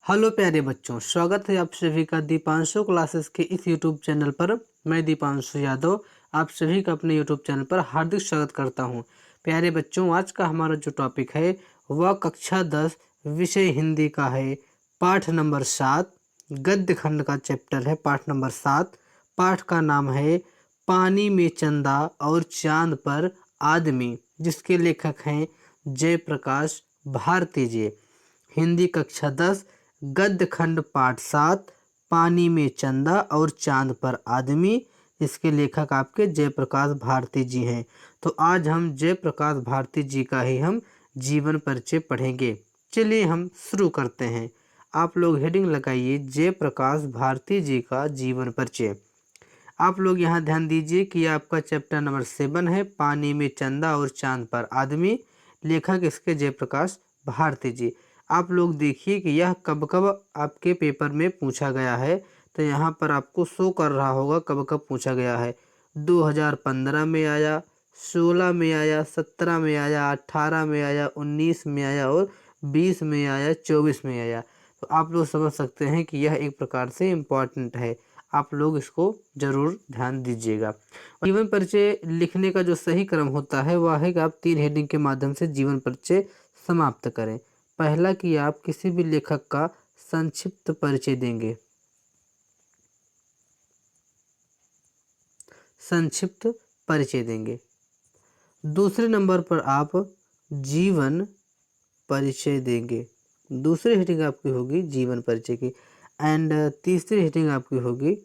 Hello प्यारे बच्चों, स्वागत है आप सभी का दीपांशु क्लासेस के इस यूट्यूब चैनल पर। मैं दीपांशु यादव आप सभी का अपने यूट्यूब चैनल पर हार्दिक स्वागत करता हूं। प्यारे बच्चों, आज का हमारा जो टॉपिक है वह कक्षा 10 विषय हिंदी का है। पाठ नंबर 7 गद्य खंड का चैप्टर है। पाठ नंबर 7 पाठ का नाम है पानी में चंदा और चांद पर आदमी, जिसके लेखक हैं जयप्रकाश भारती जी। हिंदी कक्षा 10 गद्य खंड पाठ 7 पानी में चंदा और चांद पर आदमी, इसके लेखक आपके जयप्रकाश भारती जी हैं। तो आज हम जयप्रकाश भारती जी का ही हम जीवन परिचय पढ़ेंगे। चलिए हम शुरू करते हैं। आप लोग हेडिंग लगाइए जयप्रकाश भारती जी का जीवन परिचय। आप लोग यहाँ ध्यान दीजिए कि आपका चैप्टर नंबर 7 है पानी में चंदा और चांद पर आदमी, लेखक इसके जयप्रकाश भारती जी। आप लोग देखिए कि यह कब कब आपके पेपर में पूछा गया है। तो यहाँ पर आपको शो कर रहा होगा कब कब पूछा गया है। 2015 में आया, 16 में आया, 17 में आया, 18 में आया, 19 में आया और 20 में आया, 24 में आया। तो आप लोग समझ सकते हैं कि यह एक प्रकार से इम्पॉर्टेंट है। आप लोग इसको जरूर ध्यान दीजिएगा। जीवन परिचय लिखने का जो सही क्रम होता है वह है कि आप 3 हेडिंग के माध्यम से जीवन परिचय समाप्त करें। पहला कि आप किसी भी लेखक का संक्षिप्त परिचय देंगे, संक्षिप्त परिचय देंगे। दूसरे नंबर पर आप जीवन परिचय देंगे। दूसरी हेडिंग आपकी होगी जीवन परिचय की। एंड तीसरी हेडिंग आपकी होगी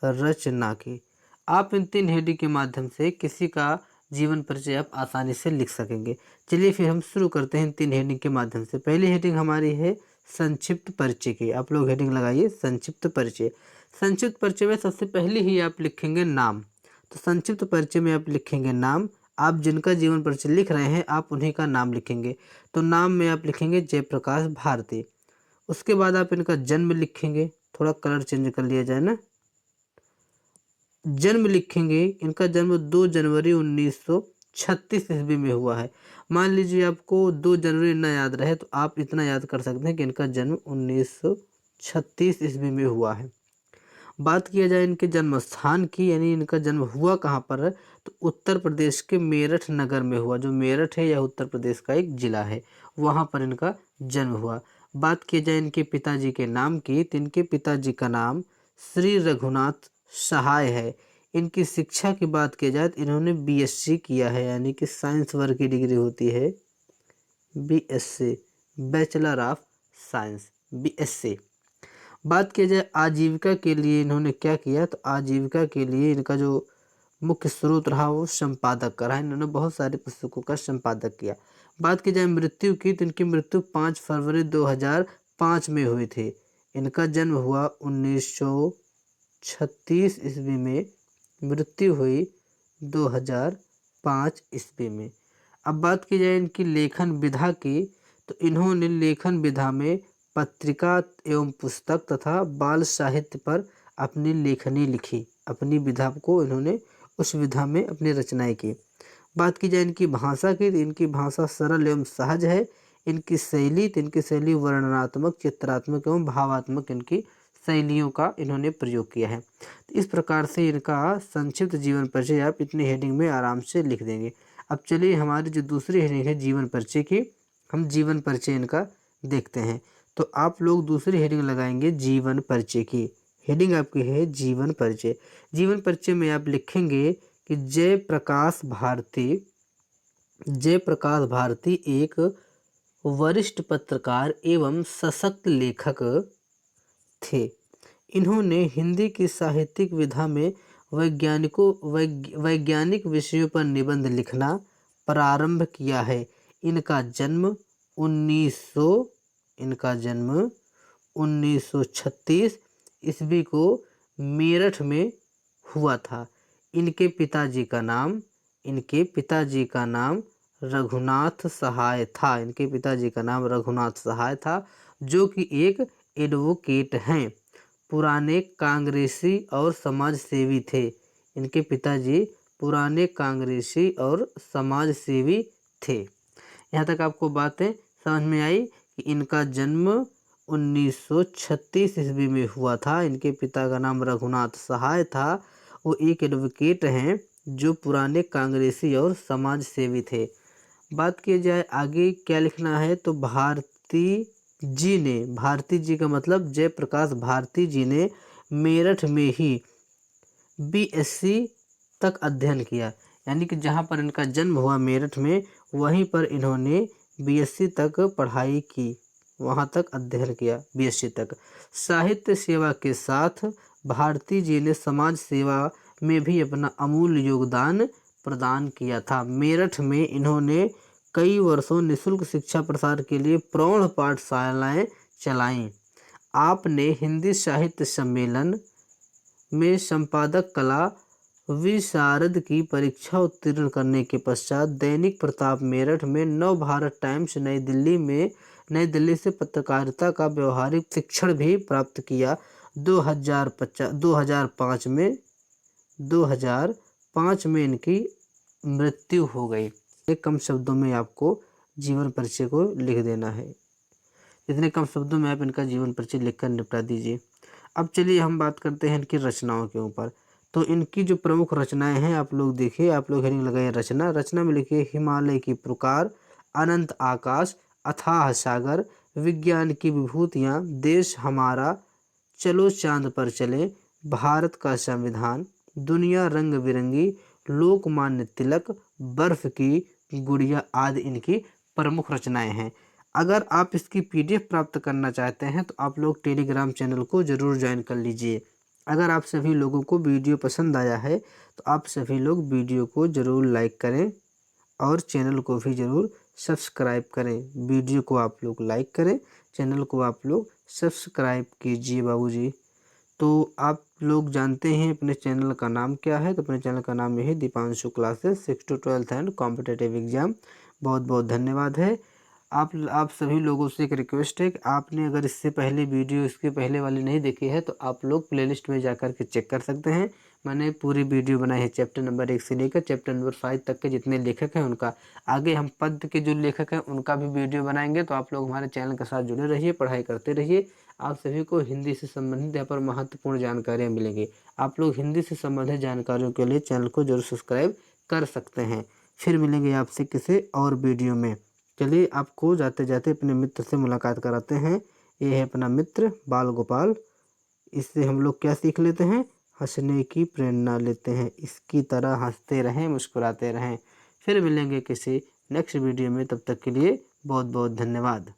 रचना की। आप इन 3 हेडिंग के माध्यम से किसी का जीवन परिचय आप आसानी से लिख सकेंगे। चलिए फिर हम शुरू करते हैं 3 हेडिंग के माध्यम से। पहली हेडिंग हमारी है संक्षिप्त परिचय की। आप लोग हेडिंग लगाइए संक्षिप्त परिचय। संक्षिप्त परिचय में सबसे पहले ही आप लिखेंगे नाम। तो संक्षिप्त परिचय में आप लिखेंगे नाम। आप जिनका जीवन परिचय लिख रहे हैं आप उन्हीं का नाम लिखेंगे। तो नाम में आप लिखेंगे जयप्रकाश भारती। उसके बाद आप इनका जन्म लिखेंगे। थोड़ा कलर चेंज कर लिया जाए ना। जन्म लिखेंगे, इनका जन्म 2 जनवरी 1936 ईस्वी में हुआ है। मान लीजिए आपको 2 जनवरी ना याद रहे तो आप इतना याद कर सकते हैं कि इनका जन्म 1936 ईस्वी में हुआ है। बात किया जाए इनके जन्म स्थान की, यानी इनका जन्म हुआ कहाँ पर है, तो उत्तर प्रदेश के मेरठ नगर में हुआ। जो मेरठ है यह उत्तर प्रदेश का एक जिला है, वहाँ पर इनका जन्म हुआ। बात की जाए इनके पिताजी के नाम की, तो इनके पिताजी का नाम श्री रघुनाथ सहाय है। इनकी शिक्षा की बात की जाए तो इन्होंने बीएससी किया है, यानी कि साइंस वर्ग की डिग्री होती है BSc, bachelor of science, BSc. बात की जाए आजीविका के लिए इन्होंने क्या किया, तो आजीविका के लिए इनका जो मुख्य स्रोत रहा वो संपादक का रहा। इन्होंने बहुत सारे पुस्तकों का संपादक किया। बात की जाए मृत्यु की, तो इनकी मृत्यु 5 फरवरी 2005 में हुई थी। इनका जन्म हुआ 1936 ईस्वी में, मृत्यु हुई 2005 ईस्वी में। अब बात की जाए इनकी लेखन विधा की, तो इन्होंने लेखन विधा में पत्रिका एवं पुस्तक तथा बाल साहित्य पर अपनी लेखनी लिखी। अपनी विधा को इन्होंने उस विधा में अपनी रचनाएं की। बात की जाए इनकी भाषा की, तो इनकी भाषा सरल एवं सहज है। इनकी शैली, तो इनकी शैली वर्णनात्मक, चित्रात्मक एवं भावात्मक इनकी शैलियों का इन्होंने प्रयोग किया है। तो इस प्रकार से इनका संक्षिप्त जीवन परिचय आप इतनी हेडिंग में आराम से लिख देंगे। अब चलिए हमारी जो दूसरी हेडिंग है जीवन परिचय की, हम जीवन परिचय इनका देखते हैं। तो आप लोग दूसरी हेडिंग लगाएंगे जीवन परिचय की। हेडिंग आपकी है जीवन परिचय। जीवन परिचय में आप लिखेंगे कि जयप्रकाश भारती एक वरिष्ठ पत्रकार एवं सशक्त लेखक थे। इन्होंने हिंदी की साहित्यिक विधा में वैज्ञानिक विषयों पर निबंध लिखना प्रारंभ किया है। इनका जन्म 1936 ईस्वी को मेरठ में हुआ था। इनके पिताजी का नाम रघुनाथ सहाय था। इनके पिताजी का नाम रघुनाथ सहाय था, जो कि एक एडवोकेट हैं, पुराने कांग्रेसी और समाज सेवी थे। इनके पिताजी पुराने कांग्रेसी और समाज सेवी थे। यहाँ तक आपको बातें समझ में आई कि इनका जन्म 1936 ईस्वी में हुआ था। इनके पिता का नाम रघुनाथ सहाय था। वो एक एडवोकेट हैं जो पुराने कांग्रेसी और समाज सेवी थे। बात की जाए आगे क्या लिखना है, तो भारती जी का मतलब जयप्रकाश भारती जी ने मेरठ में ही बीएससी तक अध्ययन किया। यानी कि जहाँ पर इनका जन्म हुआ मेरठ में, वहीं पर इन्होंने बीएससी तक पढ़ाई की, वहाँ तक अध्ययन किया बीएससी तक। साहित्य सेवा के साथ भारती जी ने समाज सेवा में भी अपना अमूल्य योगदान प्रदान किया था। मेरठ में इन्होंने कई वर्षों निःशुल्क शिक्षा प्रसार के लिए प्रौढ़ पाठशालाएं चलाईं। आपने हिंदी साहित्य सम्मेलन में संपादक कला विशारद की परीक्षा उत्तीर्ण करने के पश्चात दैनिक प्रताप मेरठ में नव भारत टाइम्स नई दिल्ली से पत्रकारिता का व्यवहारिक शिक्षण भी प्राप्त किया। 2005 में इनकी मृत्यु हो गई। एक कम शब्दों में आपको जीवन परिचय को लिख देना है। इतने कम शब्दों में आप इनका जीवन परिचय लिखकर निपटा दीजिए। अब चलिए हम बात करते हैं इनकी रचनाओं के ऊपर। तो इनकी जो प्रमुख रचनाएं हैं आप लोग देखिए, आप लोग हेडिंग लगाइए रचना में लिखिए हिमालय की पुकार, अनंत आकाश, अथाह सागर, विज्ञान की विभूतियाँ, देश हमारा, चलो चांद पर चले, भारत का संविधान, दुनिया रंग बिरंगी, लोकमान्य तिलक, बर्फ की गुड़िया आदि इनकी प्रमुख रचनाएं हैं। अगर आप इसकी पीडीएफ प्राप्त करना चाहते हैं तो आप लोग टेलीग्राम चैनल को ज़रूर ज्वाइन कर लीजिए। अगर आप सभी लोगों को वीडियो पसंद आया है तो आप सभी लोग वीडियो को ज़रूर लाइक करें और चैनल को भी ज़रूर सब्सक्राइब करें। वीडियो को आप लोग लाइक करें, चैनल को आप लोग सब्सक्राइब कीजिए बाबूजी। तो आप लोग जानते हैं अपने चैनल का नाम क्या है, तो अपने चैनल का नाम यही Deepanshu classes 6 to 12th and competitive exam. बहुत बहुत धन्यवाद है। आप सभी लोगों से एक रिक्वेस्ट है कि आपने अगर इससे पहले वीडियो इसके पहले वाली नहीं देखी है तो आप लोग प्लेलिस्ट में जाकर के चेक कर सकते हैं। मैंने पूरी वीडियो बनाई है चैप्टर नंबर 1 से लेकर चैप्टर नंबर 5 तक के जितने लेखक हैं उनका। आगे हम पद्य के जो लेखक हैं उनका भी वीडियो बनाएंगे। तो आप लोग हमारे चैनल के साथ जुड़े रहिए, पढ़ाई करते रहिए। आप सभी को हिंदी से संबंधित यहाँ पर महत्वपूर्ण जानकारियाँ मिलेंगी। आप लोग हिंदी से संबंधित जानकारियों के लिए चैनल को जरूर सब्सक्राइब कर सकते हैं। फिर मिलेंगे आपसे किसी और वीडियो में। चलिए आपको जाते जाते अपने मित्र से मुलाकात कराते हैं। ये है अपना मित्र बाल गोपाल। इससे हम लोग क्या सीख लेते हैं, हंसने की प्रेरणा लेते हैं। इसकी तरह हंसते रहें, मुस्कुराते रहें। फिर मिलेंगे किसी नेक्स्ट वीडियो में, तब तक के लिए बहुत बहुत धन्यवाद।